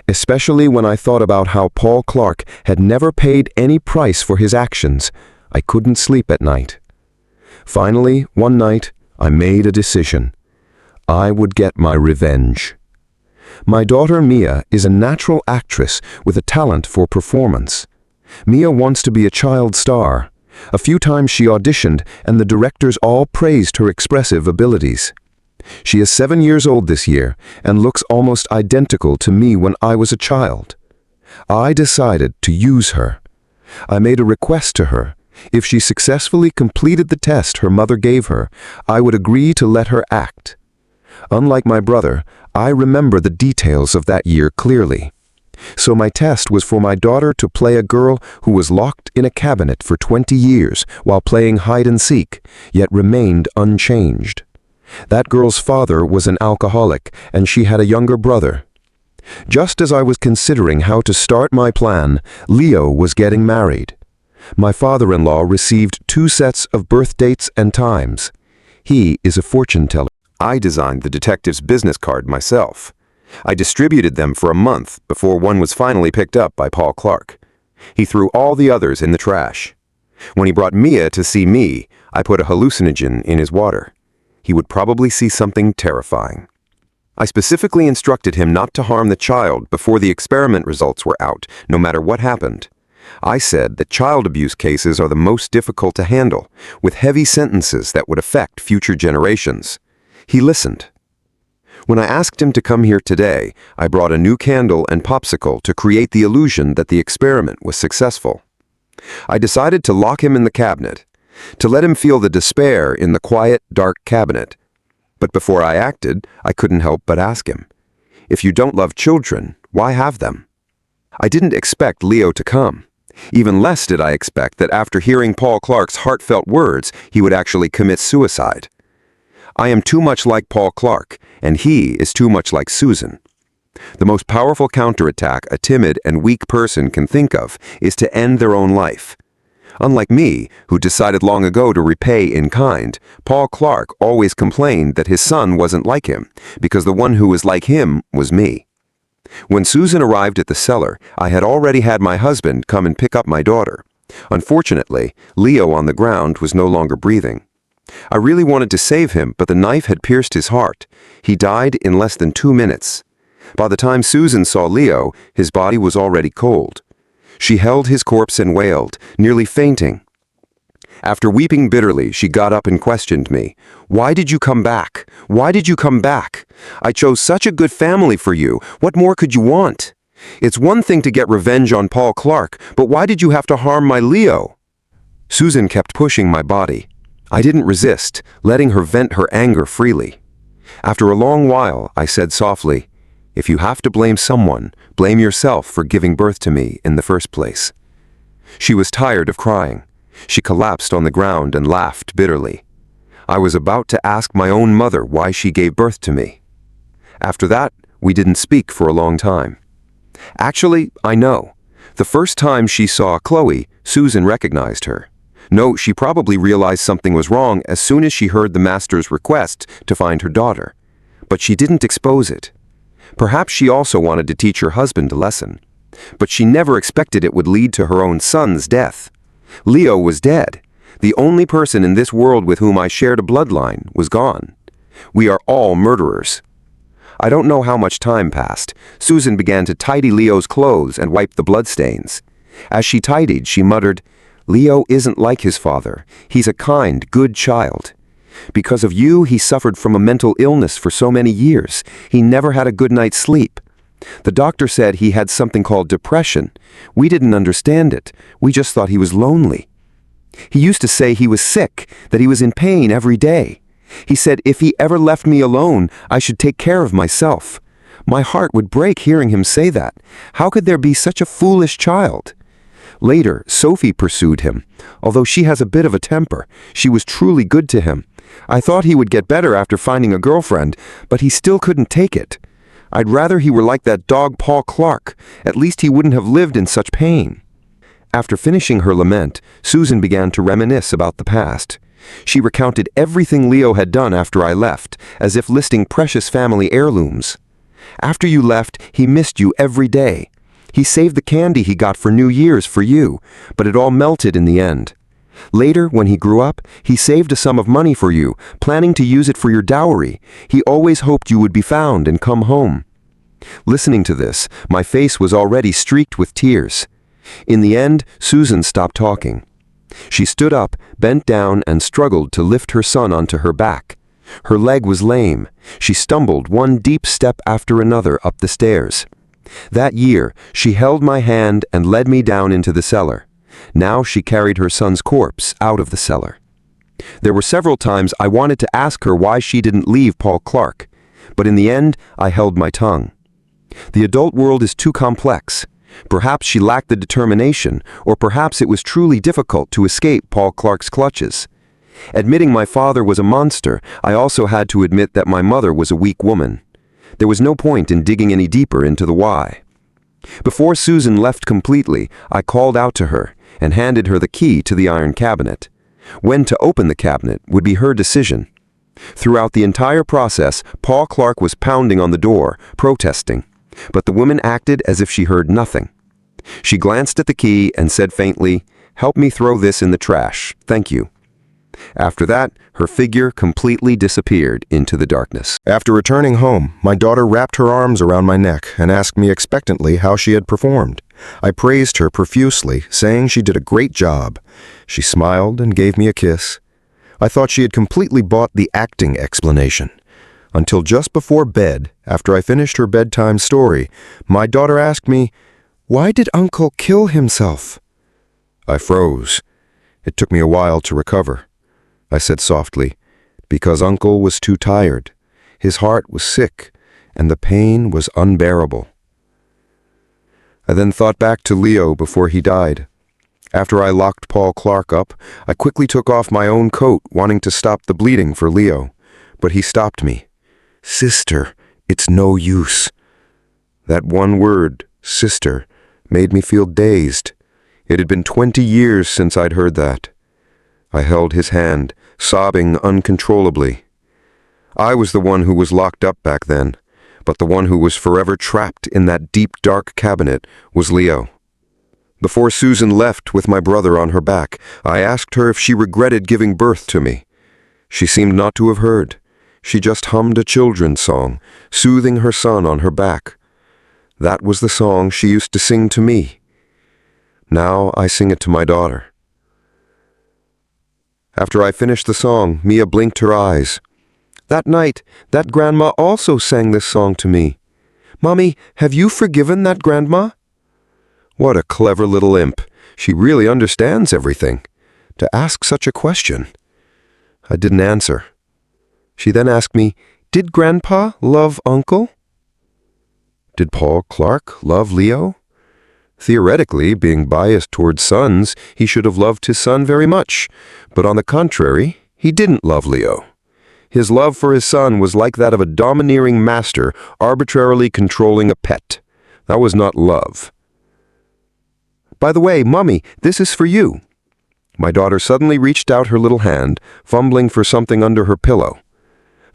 Especially when I thought about how Paul Clark had never paid any price for his actions, I couldn't sleep at night. Finally, one night, I made a decision. I would get my revenge. My daughter Mia is a natural actress with a talent for performance. Mia wants to be a child star. A few times she auditioned, and the directors all praised her expressive abilities. She is 7 years old this year and looks almost identical to me when I was a child. I decided to use her. I made a request to her. If she successfully completed the test her mother gave her, I would agree to let her act. Unlike my brother, I remember the details of that year clearly. So my test was for my daughter to play a girl who was locked in a cabinet for 20 years while playing hide and seek, yet remained unchanged. That girl's father was an alcoholic, and she had a younger brother. Just as I was considering how to start my plan, Leo was getting married. My father-in-law received 2 sets of birth dates and times. He is a fortune teller. I designed the detective's business card myself. I distributed them for a month before one was finally picked up by Paul Clark. He threw all the others in the trash. When he brought Mia to see me, I put a hallucinogen in his water. He would probably see something terrifying. I specifically instructed him not to harm the child before the experiment results were out, no matter what happened. I said that child abuse cases are the most difficult to handle, with heavy sentences that would affect future generations. He listened. When I asked him to come here today, I brought a new candle and popsicle to create the illusion that the experiment was successful. I decided to lock him in the cabinet, to let him feel the despair in the quiet, dark cabinet. But before I acted, I couldn't help but ask him, "If you don't love children, why have them?" I didn't expect Leo to come. Even less did I expect that after hearing Paul Clark's heartfelt words, he would actually commit suicide. I am too much like Paul Clark, and he is too much like Susan. The most powerful counterattack a timid and weak person can think of is to end their own life. Unlike me, who decided long ago to repay in kind, Paul Clark always complained that his son wasn't like him, because the one who was like him was me. When Susan arrived at the cellar, I had already had my husband come and pick up my daughter. Unfortunately, Leo on the ground was no longer breathing. I really wanted to save him, but the knife had pierced his heart. He died in less than 2 minutes. By the time Susan saw Leo, his body was already cold. She held his corpse and wailed, nearly fainting. After weeping bitterly, she got up and questioned me. "Why did you come back? Why did you come back? I chose such a good family for you. What more could you want? It's one thing to get revenge on Paul Clark, but why did you have to harm my Leo?" Susan kept pushing my body. I didn't resist, letting her vent her anger freely. After a long while, I said softly, "If you have to blame someone, blame yourself for giving birth to me in the first place." She was tired of crying. She collapsed on the ground and laughed bitterly. I was about to ask my own mother why she gave birth to me. After that, we didn't speak for a long time. Actually, I know. The first time she saw Chloe, Susan recognized her. No, she probably realized something was wrong as soon as she heard the master's request to find her daughter. But she didn't expose it. Perhaps she also wanted to teach her husband a lesson. But she never expected it would lead to her own son's death. Leo was dead. The only person in this world with whom I shared a bloodline was gone. We are all murderers. I don't know how much time passed. Susan began to tidy Leo's clothes and wipe the bloodstains. As she tidied, she muttered, "Leo isn't like his father. He's a kind, good child. Because of you, he suffered from a mental illness for so many years. He never had a good night's sleep. The doctor said he had something called depression. We didn't understand it. We just thought he was lonely. He used to say he was sick, that he was in pain every day. He said if he ever left me alone, I should take care of myself. My heart would break hearing him say that. How could there be such a foolish child?" Later, Sophie pursued him. Although she has a bit of a temper, she was truly good to him. I thought he would get better after finding a girlfriend, but he still couldn't take it. I'd rather he were like that dog Paul Clark. At least he wouldn't have lived in such pain. After finishing her lament, Susan began to reminisce about the past. She recounted everything Leo had done after I left, as if listing precious family heirlooms. After you left, he missed you every day. He saved the candy he got for New Year's for you, but it all melted in the end. Later, when he grew up, he saved a sum of money for you, planning to use it for your dowry. He always hoped you would be found and come home. Listening to this, my face was already streaked with tears. In the end, Susan stopped talking. She stood up, bent down, and struggled to lift her son onto her back. Her leg was lame. She stumbled one deep step after another up the stairs. That year, she held my hand and led me down into the cellar. Now she carried her son's corpse out of the cellar. There were several times I wanted to ask her why she didn't leave Paul Clark, but in the end, I held my tongue. The adult world is too complex. Perhaps she lacked the determination, or perhaps it was truly difficult to escape Paul Clark's clutches. Admitting my father was a monster, I also had to admit that my mother was a weak woman. There was no point in digging any deeper into the why. Before Susan left completely, I called out to her and handed her the key to the iron cabinet. When to open the cabinet would be her decision. Throughout the entire process, Paul Clark was pounding on the door, protesting, but the woman acted as if she heard nothing. She glanced at the key and said faintly, "Help me throw this in the trash, thank you." After that, her figure completely disappeared into the darkness. After returning home, my daughter wrapped her arms around my neck and asked me expectantly how she had performed. I praised her profusely, saying she did a great job. She smiled and gave me a kiss. I thought she had completely bought the acting explanation. Until just before bed, after I finished her bedtime story, my daughter asked me, "Why did Uncle kill himself?" I froze. It took me a while to recover. I said softly, "Because Uncle was too tired. His heart was sick, and the pain was unbearable." I then thought back to Leo before he died. After I locked Paul Clark up, I quickly took off my own coat, wanting to stop the bleeding for Leo. But he stopped me. "Sister, it's no use." That one word, sister, made me feel dazed. It had been 20 years since I'd heard that. I held his hand, sobbing uncontrollably. I was the one who was locked up back then, but the one who was forever trapped in that deep, dark cabinet was Leo. Before Susan left with my brother on her back, I asked her if she regretted giving birth to me. She seemed not to have heard. She just hummed a children's song, soothing her son on her back. That was the song she used to sing to me. Now I sing it to my daughter. After I finished the song, Mia blinked her eyes. That night, that grandma also sang this song to me. "Mommy, have you forgiven that grandma?" What a clever little imp. She really understands everything. To ask such a question. I didn't answer. She then asked me, "Did Grandpa love Uncle?" Did Paul Clark love Leo? Theoretically, being biased towards sons, he should have loved his son very much. But on the contrary, he didn't love Leo. His love for his son was like that of a domineering master arbitrarily controlling a pet. That was not love. "By the way, Mommy, this is for you." My daughter suddenly reached out her little hand, fumbling for something under her pillow.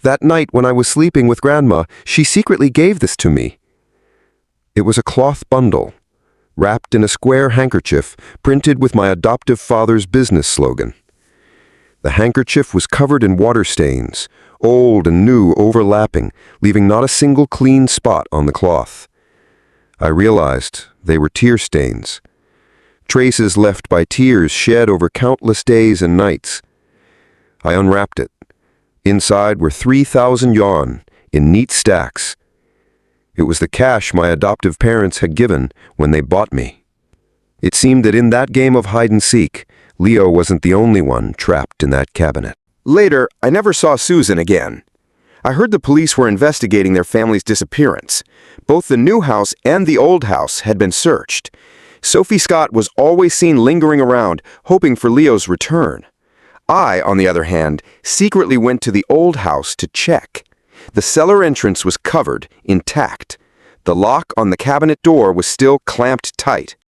"That night when I was sleeping with Grandma, she secretly gave this to me." It was a cloth bundle, wrapped in a square handkerchief printed with my adoptive father's business slogan. The handkerchief was covered in water stains, old and new overlapping, leaving not a single clean spot on the cloth. I realized they were tear stains, traces left by tears shed over countless days and nights. I unwrapped it. Inside were 3,000 yuan in neat stacks. It was the cash my adoptive parents had given when they bought me. It seemed that in that game of hide-and-seek, Leo wasn't the only one trapped in that cabinet. Later, I never saw Susan again. I heard the police were investigating their family's disappearance. Both the new house and the old house had been searched. Sophie Scott was always seen lingering around, hoping for Leo's return. I, on the other hand, secretly went to the old house to check. The cellar entrance was covered, intact. The lock on the cabinet door was still clamped tight.